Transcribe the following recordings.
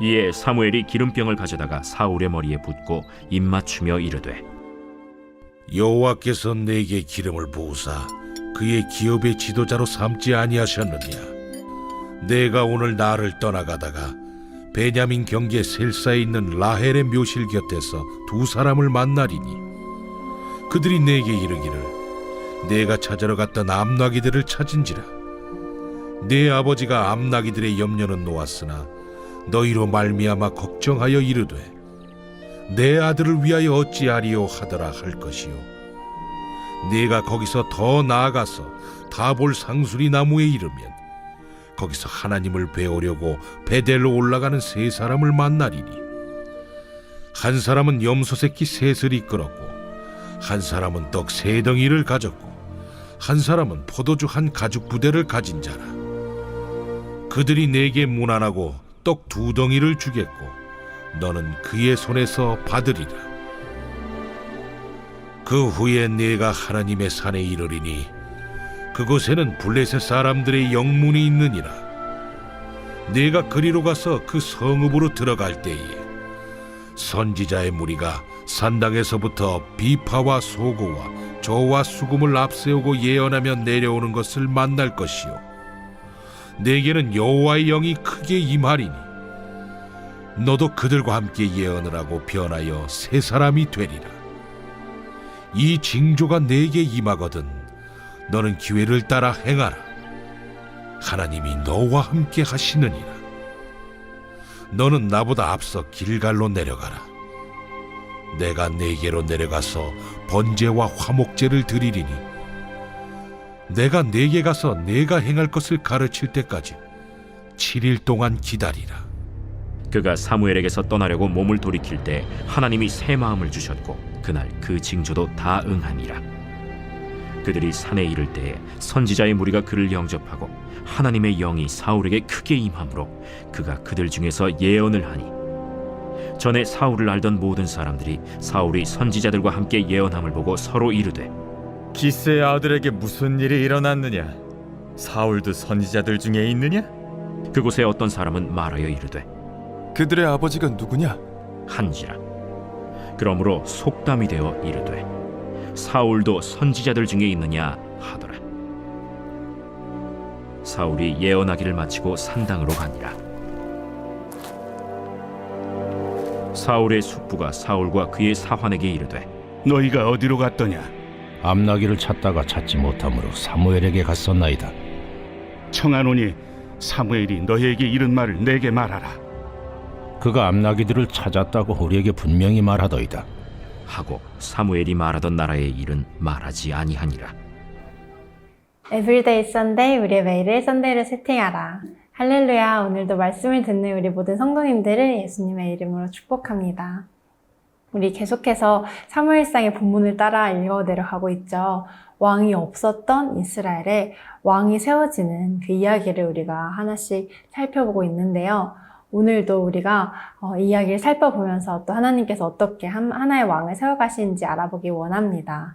이에 사무엘이 기름병을 가져다가 사울의 머리에 붓고 입맞추며 이르되 여호와께서 내게 기름을 부으사 그의 기업의 지도자로 삼지 아니하셨느냐? 내가 오늘 나를 떠나가다가 베냐민 경계 셀사에 있는 라헬의 묘실 곁에서 두 사람을 만나리니 그들이 내게 이르기를 내가 찾으러 갔던 암나기들을 찾은지라. 내 아버지가 암나기들의 염려는 놓았으나 너희로 말미암아 걱정하여 이르되 내 아들을 위하여 어찌하리요 하더라 할 것이요. 내가 거기서 더 나아가서 다볼 상수리 나무에 이르면 거기서 하나님을 배우려고 베델로 올라가는 세 사람을 만나리니 한 사람은 염소 새끼 셋을 이끌었고 한 사람은 떡 세 덩이를 가졌고 한 사람은 포도주 한 가죽 부대를 가진 자라. 그들이 내게 문안하고 떡 두 덩이를 주겠고 너는 그의 손에서 받으리라. 그 후에 내가 하나님의 산에 이르리니 그곳에는 블레셋 사람들의 영문이 있느니라. 내가 그리로 가서 그 성읍으로 들어갈 때에 선지자의 무리가 산당에서부터 비파와 소고와 저와 수금을 앞세우고 예언하며 내려오는 것을 만날 것이요 내게는 여호와의 영이 크게 임하리니 너도 그들과 함께 예언을 하고 변하여 새 사람이 되리라. 이 징조가 내게 임하거든 너는 기회를 따라 행하라. 하나님이 너와 함께 하시느니라. 너는 나보다 앞서 길갈로 내려가라. 내가 네게로 내려가서 번제와 화목제를 드리리니 내가 네게 가서 내가 행할 것을 가르칠 때까지 7일 동안 기다리라. 그가 사무엘에게서 떠나려고 몸을 돌이킬 때 하나님이 새 마음을 주셨고 그날 그 징조도 다 응하니라. 그들이 산에 이를 때에 선지자의 무리가 그를 영접하고 하나님의 영이 사울에게 크게 임함으로 그가 그들 중에서 예언을 하니 전에 사울을 알던 모든 사람들이 사울이 선지자들과 함께 예언함을 보고 서로 이르되 기스의 아들에게 무슨 일이 일어났느냐? 사울도 선지자들 중에 있느냐? 그곳에 어떤 사람은 말하여 이르되 그들의 아버지가 누구냐? 한지라. 그러므로 속담이 되어 이르되 사울도 선지자들 중에 있느냐 하더라. 사울이 예언하기를 마치고 산당으로 가니라. 사울의 숙부가 사울과 그의 사환에게 이르되 너희가 어디로 갔더냐? 암나기를 찾다가 찾지 못하므로 사무엘에게 갔었나이다. 청하노니 사무엘이 너희에게 이른 말을 내게 말하라. 그가 암나기들을 찾았다고 우리에게 분명히 말하더이다. 하고 사무엘이 말하던 나라의 일은 말하지 아니하니라. 에브리데이 썬데이, 우리의 매일을 썬데이로 세팅하라. 할렐루야. 오늘도 말씀을 듣는 우리 모든 성도님들을 예수님의 이름으로 축복합니다. 우리 계속해서 사무엘상의 본문을 따라 읽어내려가고 있죠. 왕이 없었던 이스라엘에 왕이 세워지는 그 이야기를 우리가 하나씩 살펴보고 있는데요. 오늘도 우리가 이야기를 살펴보면서 또 하나님께서 어떻게 하나의 왕을 세워가시는지 알아보기 원합니다.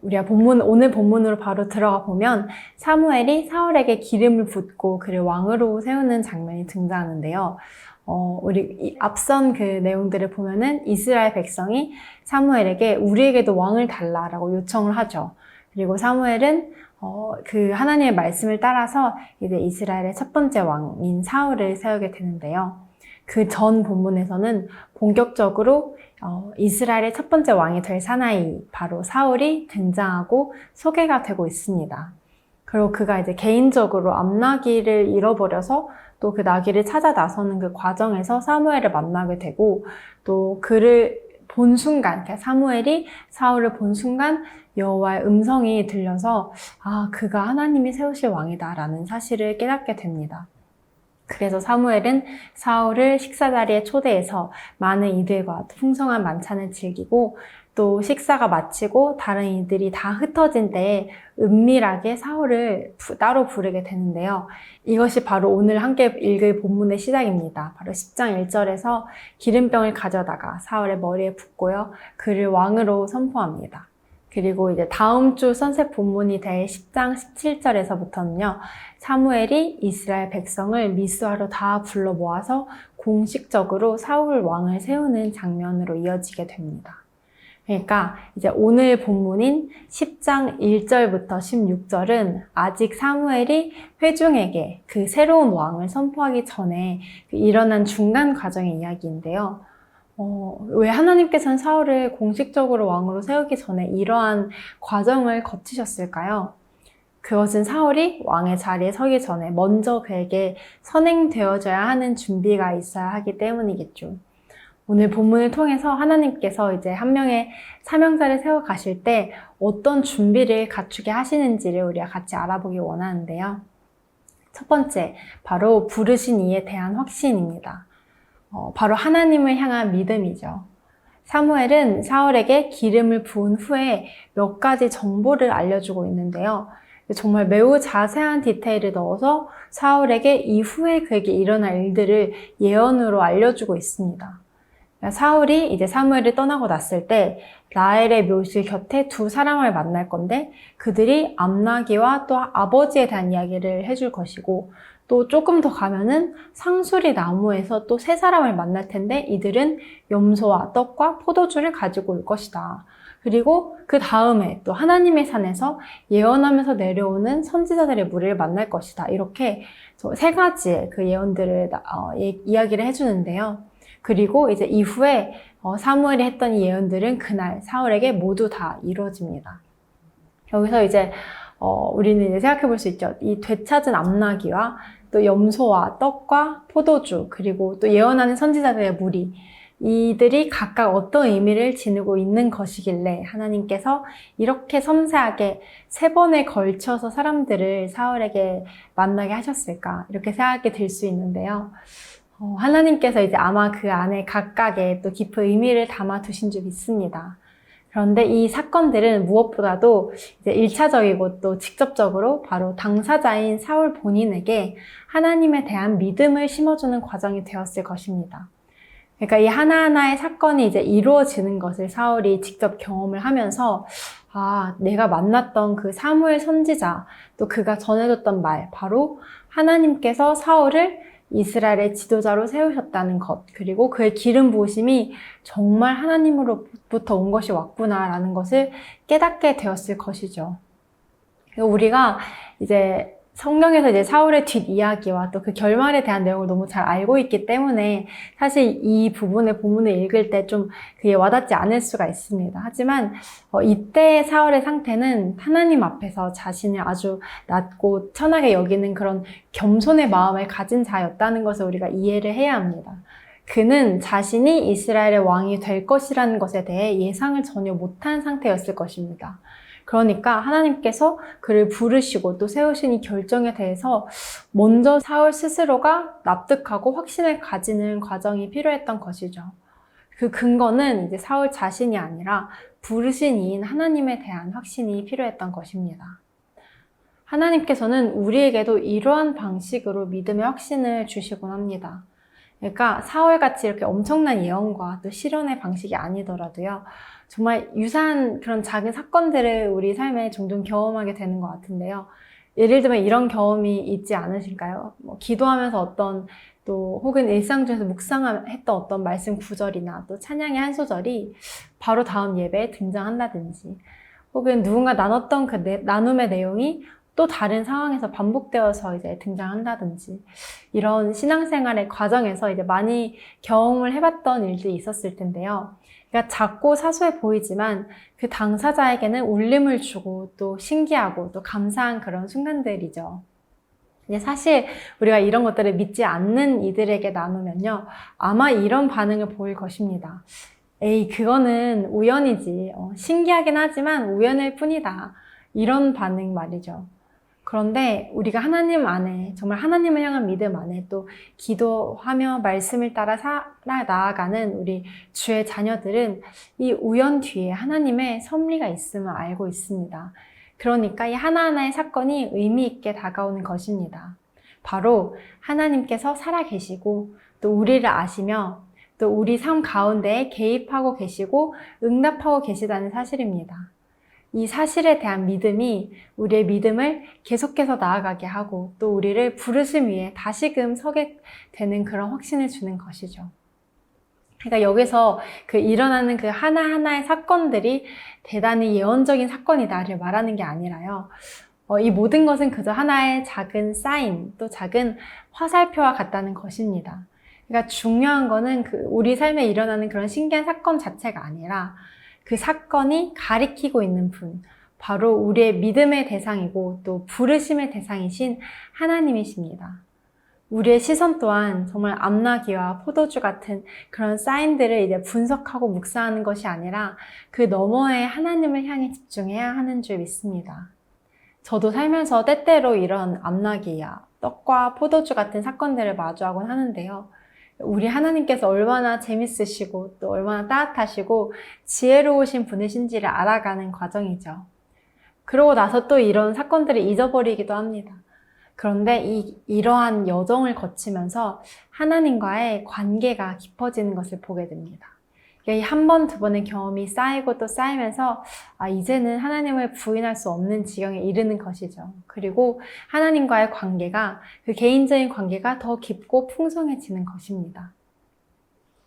우리가 오늘 본문으로 바로 들어가 보면 사무엘이 사울에게 기름을 붓고 그를 왕으로 세우는 장면이 등장하는데요. 우리 앞선 그 내용들을 보면은 이스라엘 백성이 사무엘에게 우리에게도 왕을 달라라고 요청을 하죠. 그리고 사무엘은 그 하나님의 말씀을 따라서 이제 이스라엘의 첫 번째 왕인 사울을 세우게 되는데요. 그 전 본문에서는 본격적으로 이스라엘의 첫 번째 왕이 될 사나이 바로 사울이 등장하고 소개가 되고 있습니다. 그리고 그가 이제 개인적으로 암나기를 잃어버려서 또 그 나귀를 찾아 나서는 그 과정에서 사무엘을 만나게 되고 또 그를 본 순간, 사무엘이 사울을 본 순간 여호와의 음성이 들려서 그가 하나님이 세우실 왕이다라는 사실을 깨닫게 됩니다. 그래서 사무엘은 사울을 식사 자리에 초대해서 많은 이들과 풍성한 만찬을 즐기고 또 식사가 마치고 다른 이들이 다 흩어진 때에 은밀하게 사울을 따로 부르게 되는데요. 이것이 바로 오늘 함께 읽을 본문의 시작입니다. 바로 10장 1절에서 기름병을 가져다가 사울의 머리에 붓고요. 그를 왕으로 선포합니다. 그리고 이제 다음 주 선셋 본문이 될 10장 17절에서부터는요, 사무엘이 이스라엘 백성을 미스화로 다 불러 모아서 공식적으로 사울 왕을 세우는 장면으로 이어지게 됩니다. 그러니까 이제 오늘 본문인 10장 1절부터 16절은 아직 사무엘이 회중에게 그 새로운 왕을 선포하기 전에 일어난 중간 과정의 이야기인데요. 왜 하나님께서는 사울을 공식적으로 왕으로 세우기 전에 이러한 과정을 거치셨을까요? 그것은 사울이 왕의 자리에 서기 전에 먼저 그에게 선행되어져야 하는 준비가 있어야 하기 때문이겠죠. 오늘 본문을 통해서 하나님께서 이제 한 명의 사명자를 세워 가실 때 어떤 준비를 갖추게 하시는지를 우리가 같이 알아보기 원하는데요. 첫 번째, 바로 부르신 이에 대한 확신입니다. 바로 하나님을 향한 믿음이죠. 사무엘은 사울에게 기름을 부은 후에 몇 가지 정보를 알려주고 있는데요. 정말 매우 자세한 디테일을 넣어서 사울에게 이후에 그에게 일어날 일들을 예언으로 알려주고 있습니다. 사울이 이제 사무엘을 떠나고 났을 때 라헬의 묘실 곁에 두 사람을 만날 건데 그들이 암나기와 또 아버지에 대한 이야기를 해줄 것이고 또 조금 더 가면은 상수리 나무에서 또 세 사람을 만날 텐데 이들은 염소와 떡과 포도주를 가지고 올 것이다. 그리고 그 다음에 또 하나님의 산에서 예언하면서 내려오는 선지자들의 무리를 만날 것이다. 이렇게 세 가지의 그 예언들을 이야기를 해주는데요. 그리고 이제 이후에 사무엘이 했던 이 예언들은 그날 사울에게 모두 다 이루어집니다. 여기서 이제 우리는 이제 생각해 볼 수 있죠. 이 되찾은 암나기와 또 염소와 떡과 포도주 그리고 또 예언하는 선지자들의 무리 이들이 각각 어떤 의미를 지니고 있는 것이길래 하나님께서 이렇게 섬세하게 세 번에 걸쳐서 사람들을 사울에게 만나게 하셨을까 이렇게 생각이 들 수 있는데요. 하나님께서 이제 아마 그 안에 각각의 또 깊은 의미를 담아 두신 줄 믿습니다. 그런데 이 사건들은 무엇보다도 이제 1차적이고 또 직접적으로 바로 당사자인 사울 본인에게 하나님에 대한 믿음을 심어주는 과정이 되었을 것입니다. 그러니까 이 하나하나의 사건이 이제 이루어지는 것을 사울이 직접 경험을 하면서 내가 만났던 그 사무엘 선지자 또 그가 전해줬던 말 바로 하나님께서 사울을 이스라엘의 지도자로 세우셨다는 것 그리고 그의 기름 부으심이 정말 하나님으로부터 온 것이 왔구나라는 것을 깨닫게 되었을 것이죠. 우리가 이제 성경에서 이제 사울의 뒷이야기와 또 그 결말에 대한 내용을 너무 잘 알고 있기 때문에 사실 이 부분의 본문을 읽을 때 좀 그게 와닿지 않을 수가 있습니다. 하지만 이때의 사울의 상태는 하나님 앞에서 자신을 아주 낮고 천하게 여기는 그런 겸손의 마음을 가진 자였다는 것을 우리가 이해를 해야 합니다. 그는 자신이 이스라엘의 왕이 될 것이라는 것에 대해 예상을 전혀 못한 상태였을 것입니다. 그러니까 하나님께서 그를 부르시고 또 세우신 이 결정에 대해서 먼저 사울 스스로가 납득하고 확신을 가지는 과정이 필요했던 것이죠. 그 근거는 이제 사울 자신이 아니라 부르신 이인 하나님에 대한 확신이 필요했던 것입니다. 하나님께서는 우리에게도 이러한 방식으로 믿음의 확신을 주시곤 합니다. 그러니까 사울같이 이렇게 엄청난 예언과 또 실현의 방식이 아니더라도요. 정말 유사한 그런 작은 사건들을 우리 삶에 종종 경험하게 되는 것 같은데요. 예를 들면 이런 경험이 있지 않으실까요? 기도하면서 어떤 또 혹은 일상 중에서 묵상했던 어떤 말씀 구절이나 또 찬양의 한 소절이 바로 다음 예배에 등장한다든지 혹은 누군가 나눴던 그 나눔의 내용이 또 다른 상황에서 반복되어서 이제 등장한다든지 이런 신앙생활의 과정에서 이제 많이 경험을 해봤던 일들이 있었을 텐데요. 그러니까 작고 사소해 보이지만 그 당사자에게는 울림을 주고 또 신기하고 또 감사한 그런 순간들이죠. 이제 사실 우리가 이런 것들을 믿지 않는 이들에게 나누면요. 아마 이런 반응을 보일 것입니다. 에이, 그거는 우연이지. 신기하긴 하지만 우연일 뿐이다. 이런 반응 말이죠. 그런데 우리가 하나님 안에 정말 하나님을 향한 믿음 안에 또 기도하며 말씀을 따라 나아가는 우리 주의 자녀들은 이 우연 뒤에 하나님의 섭리가 있음을 알고 있습니다. 그러니까 이 하나하나의 사건이 의미 있게 다가오는 것입니다. 바로 하나님께서 살아계시고 또 우리를 아시며 또 우리 삶 가운데에 개입하고 계시고 응답하고 계시다는 사실입니다. 이 사실에 대한 믿음이 우리의 믿음을 계속해서 나아가게 하고 또 우리를 부르심 위에 다시금 서게 되는 그런 확신을 주는 것이죠. 그러니까 여기서 일어나는 그 하나하나의 사건들이 대단히 예언적인 사건이다를 말하는 게 아니라요. 이 모든 것은 그저 하나의 작은 사인, 또 작은 화살표와 같다는 것입니다. 그러니까 중요한 거는 우리 삶에 일어나는 그런 신기한 사건 자체가 아니라 그 사건이 가리키고 있는 분, 바로 우리의 믿음의 대상이고 또 부르심의 대상이신 하나님이십니다. 우리의 시선 또한 정말 암나기와 포도주 같은 그런 사인들을 이제 분석하고 묵상하는 것이 아니라 그 너머에 하나님을 향해 집중해야 하는 줄 믿습니다. 저도 살면서 때때로 이런 암나기야 떡과 포도주 같은 사건들을 마주하곤 하는데요. 우리 하나님께서 얼마나 재밌으시고 또 얼마나 따뜻하시고 지혜로우신 분이신지를 알아가는 과정이죠. 그러고 나서 또 이런 사건들을 잊어버리기도 합니다. 그런데 이러한 여정을 거치면서 하나님과의 관계가 깊어지는 것을 보게 됩니다. 이 한 번, 두 번의 경험이 쌓이고 또 쌓이면서 이제는 하나님을 부인할 수 없는 지경에 이르는 것이죠. 그리고 하나님과의 관계가, 그 개인적인 관계가 더 깊고 풍성해지는 것입니다.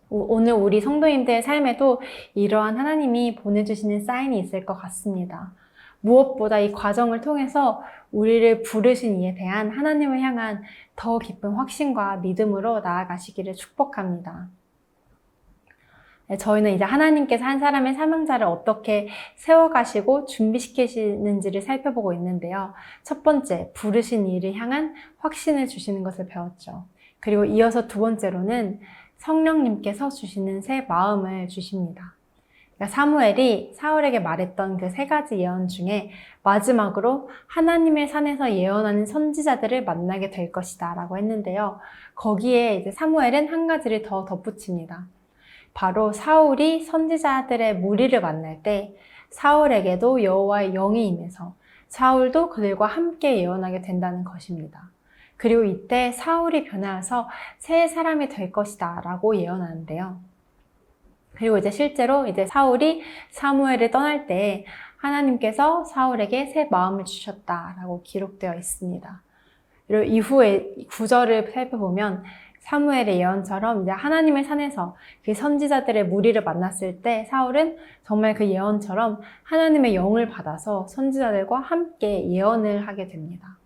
오늘 우리 성도님들의 삶에도 이러한 하나님이 보내주시는 사인이 있을 것 같습니다. 무엇보다 이 과정을 통해서 우리를 부르신 이에 대한 하나님을 향한 더 깊은 확신과 믿음으로 나아가시기를 축복합니다. 저희는 이제 하나님께서 한 사람의 사명자를 어떻게 세워가시고 준비시키시는지를 살펴보고 있는데요. 첫 번째, 부르신 이를 향한 확신을 주시는 것을 배웠죠. 그리고 이어서 두 번째로는 성령님께서 주시는 새 마음을 주십니다. 그러니까 사무엘이 사울에게 말했던 그 세 가지 예언 중에 마지막으로 하나님의 산에서 예언하는 선지자들을 만나게 될 것이다 라고 했는데요. 거기에 이제 사무엘은 한 가지를 더 덧붙입니다. 바로 사울이 선지자들의 무리를 만날 때 사울에게도 여호와의 영이 임해서 사울도 그들과 함께 예언하게 된다는 것입니다. 그리고 이때 사울이 변하여서 새 사람이 될 것이다 라고 예언하는데요. 그리고 이제 실제로 이제 사울이 사무엘을 떠날 때 하나님께서 사울에게 새 마음을 주셨다라고 기록되어 있습니다. 그리고 이후에 구절을 살펴보면 사무엘의 예언처럼 이제 하나님의 산에서 그 선지자들의 무리를 만났을 때 사울은 정말 그 예언처럼 하나님의 영을 받아서 선지자들과 함께 예언을 하게 됩니다.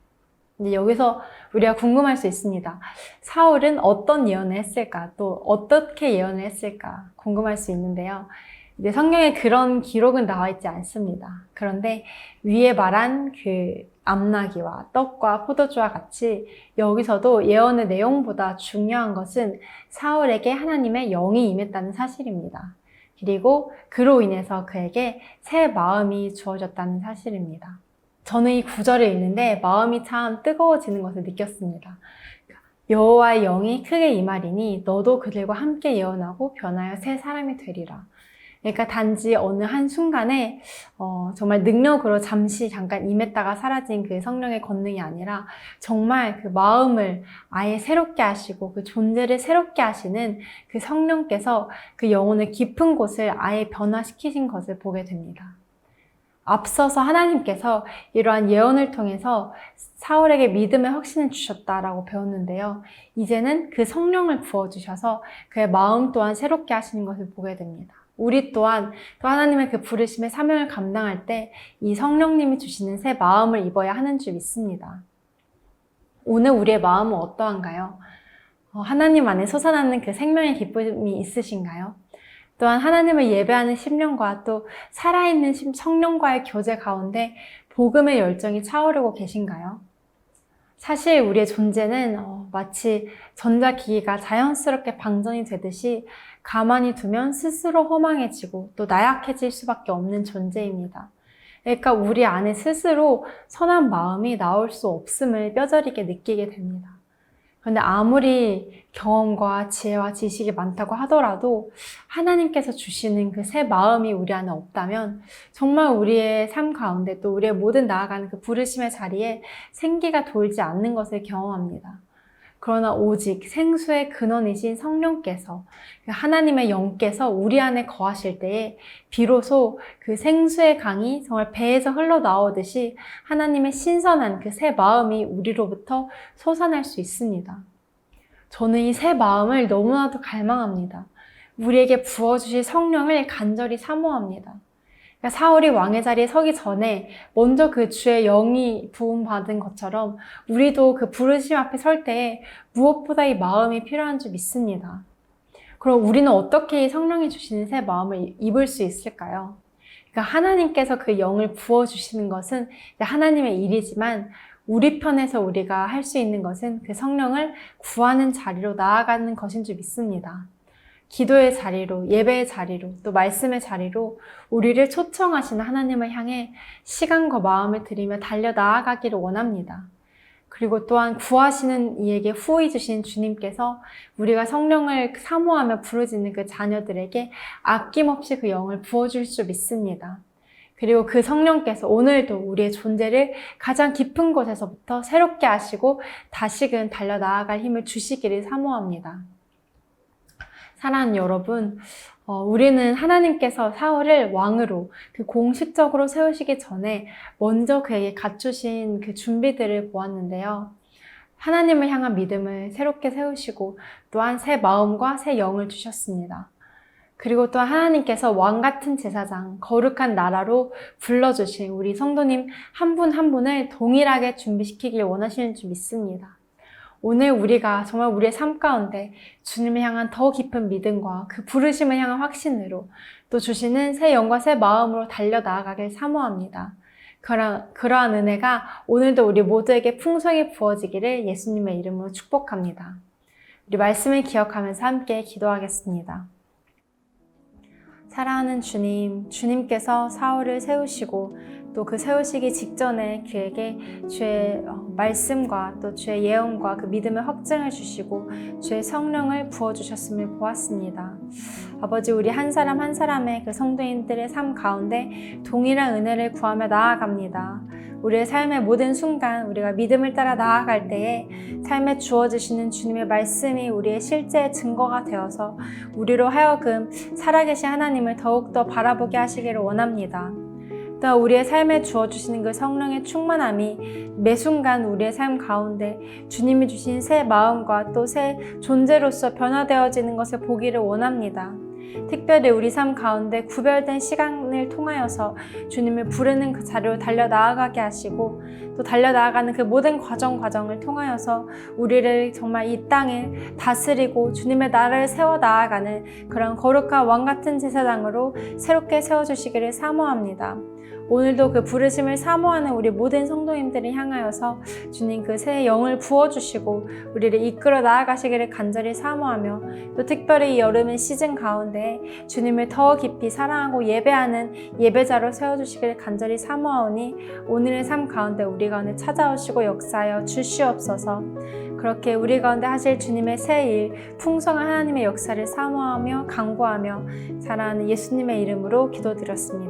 이제 여기서 우리가 궁금할 수 있습니다. 사울은 어떤 예언을 했을까? 또 어떻게 예언을 했을까? 궁금할 수 있는데요. 이제 성경에 그런 기록은 나와 있지 않습니다. 그런데 위에 말한 그 암나기와 떡과 포도주와 같이 여기서도 예언의 내용보다 중요한 것은 사울에게 하나님의 영이 임했다는 사실입니다. 그리고 그로 인해서 그에게 새 마음이 주어졌다는 사실입니다. 저는 이 구절을 읽는데 마음이 참 뜨거워지는 것을 느꼈습니다. 여호와의 영이 크게 임하리니 너도 그들과 함께 예언하고 변하여 새 사람이 되리라. 그러니까 단지 어느 한순간에 정말 능력으로 잠깐 임했다가 사라진 그 성령의 권능이 아니라 정말 그 마음을 아예 새롭게 하시고 그 존재를 새롭게 하시는 그 성령께서 그 영혼의 깊은 곳을 아예 변화시키신 것을 보게 됩니다. 앞서서 하나님께서 이러한 예언을 통해서 사울에게 믿음의 확신을 주셨다라고 배웠는데요. 이제는 그 성령을 부어주셔서 그의 마음 또한 새롭게 하시는 것을 보게 됩니다. 우리 또한 또 하나님의 그 부르심의 사명을 감당할 때 이 성령님이 주시는 새 마음을 입어야 하는 줄 믿습니다. 오늘 우리의 마음은 어떠한가요? 하나님 안에 솟아나는 그 생명의 기쁨이 있으신가요? 또한 하나님을 예배하는 심령과 또 살아있는 성령과의 교제 가운데 복음의 열정이 차오르고 계신가요? 사실 우리의 존재는 마치 전자기기가 자연스럽게 방전이 되듯이 가만히 두면 스스로 허망해지고 또 나약해질 수밖에 없는 존재입니다. 그러니까 우리 안에 스스로 선한 마음이 나올 수 없음을 뼈저리게 느끼게 됩니다. 그런데 아무리 경험과 지혜와 지식이 많다고 하더라도 하나님께서 주시는 그 새 마음이 우리 안에 없다면 정말 우리의 삶 가운데 또 우리의 모든 나아가는 그 부르심의 자리에 생기가 돌지 않는 것을 경험합니다. 그러나 오직 생수의 근원이신 성령께서, 하나님의 영께서 우리 안에 거하실 때에 비로소 그 생수의 강이 정말 배에서 흘러나오듯이 하나님의 신선한 그 새 마음이 우리로부터 솟아날 수 있습니다. 저는 이 새 마음을 너무나도 갈망합니다. 우리에게 부어주실 성령을 간절히 사모합니다. 사울이 왕의 자리에 서기 전에 먼저 그 주의 영이 부음받은 것처럼 우리도 그 부르심 앞에 설 때에 무엇보다 이 마음이 필요한 줄 믿습니다. 그럼 우리는 어떻게 이 성령이 주시는 새 마음을 입을 수 있을까요? 그러니까 하나님께서 그 영을 부어주시는 것은 하나님의 일이지만 우리 편에서 우리가 할 수 있는 것은 그 성령을 구하는 자리로 나아가는 것인 줄 믿습니다. 기도의 자리로, 예배의 자리로, 또 말씀의 자리로 우리를 초청하시는 하나님을 향해 시간과 마음을 들이며 달려 나아가기를 원합니다. 그리고 또한 구하시는 이에게 후히 주신 주님께서 우리가 성령을 사모하며 부르짖는 그 자녀들에게 아낌없이 그 영을 부어줄 줄 믿습니다. 그리고 그 성령께서 오늘도 우리의 존재를 가장 깊은 곳에서부터 새롭게 하시고 다시금 달려 나아갈 힘을 주시기를 사모합니다. 사랑하는 여러분, 우리는 하나님께서 사울을 왕으로 그 공식적으로 세우시기 전에 먼저 그에게 갖추신 그 준비들을 보았는데요. 하나님을 향한 믿음을 새롭게 세우시고 또한 새 마음과 새 영을 주셨습니다. 그리고 또 하나님께서 왕 같은 제사장, 거룩한 나라로 불러주신 우리 성도님 한 분 한 분을 동일하게 준비시키길 원하시는 줄 믿습니다. 오늘 우리가 정말 우리의 삶 가운데 주님을 향한 더 깊은 믿음과 그 부르심을 향한 확신으로 또 주시는 새 영과 새 마음으로 달려 나아가길 사모합니다. 그러한 은혜가 오늘도 우리 모두에게 풍성히 부어지기를 예수님의 이름으로 축복합니다. 우리 말씀을 기억하면서 함께 기도하겠습니다. 사랑하는 주님, 주님께서 사울을 세우시고 또 그 세우시기 직전에 그에게 주의 말씀과 또 주의 예언과 그 믿음의 확증을 주시고 주의 성령을 부어주셨음을 보았습니다. 아버지, 우리 한 사람 한 사람의 그 성도인들의 삶 가운데 동일한 은혜를 구하며 나아갑니다. 우리의 삶의 모든 순간 우리가 믿음을 따라 나아갈 때에 삶에 주어지시는 주님의 말씀이 우리의 실제의 증거가 되어서 우리로 하여금 살아계신 하나님을 더욱더 바라보게 하시기를 원합니다. 또 우리의 삶에 주어주시는 그 성령의 충만함이 매 순간 우리의 삶 가운데 주님이 주신 새 마음과 또 새 존재로서 변화되어지는 것을 보기를 원합니다. 특별히 우리 삶 가운데 구별된 시간을 통하여서 주님을 부르는 그 자리로 달려 나아가게 하시고 또 달려 나아가는 그 모든 과정을 통하여서 우리를 정말 이 땅에 다스리고 주님의 나라를 세워 나아가는 그런 거룩한 왕 같은 제사장으로 새롭게 세워주시기를 사모합니다. 오늘도 그 부르심을 사모하는 우리 모든 성도님들을 향하여서 주님 그 새 영을 부어주시고 우리를 이끌어 나아가시기를 간절히 사모하며 또 특별히 이 여름의 시즌 가운데 주님을 더 깊이 사랑하고 예배하는 예배자로 세워주시기를 간절히 사모하오니 오늘의 삶 가운데 우리 가운데 찾아오시고 역사하여 주시옵소서. 그렇게 우리 가운데 하실 주님의 새 일, 풍성한 하나님의 역사를 사모하며 간구하며 사랑하는 예수님의 이름으로 기도드렸습니다.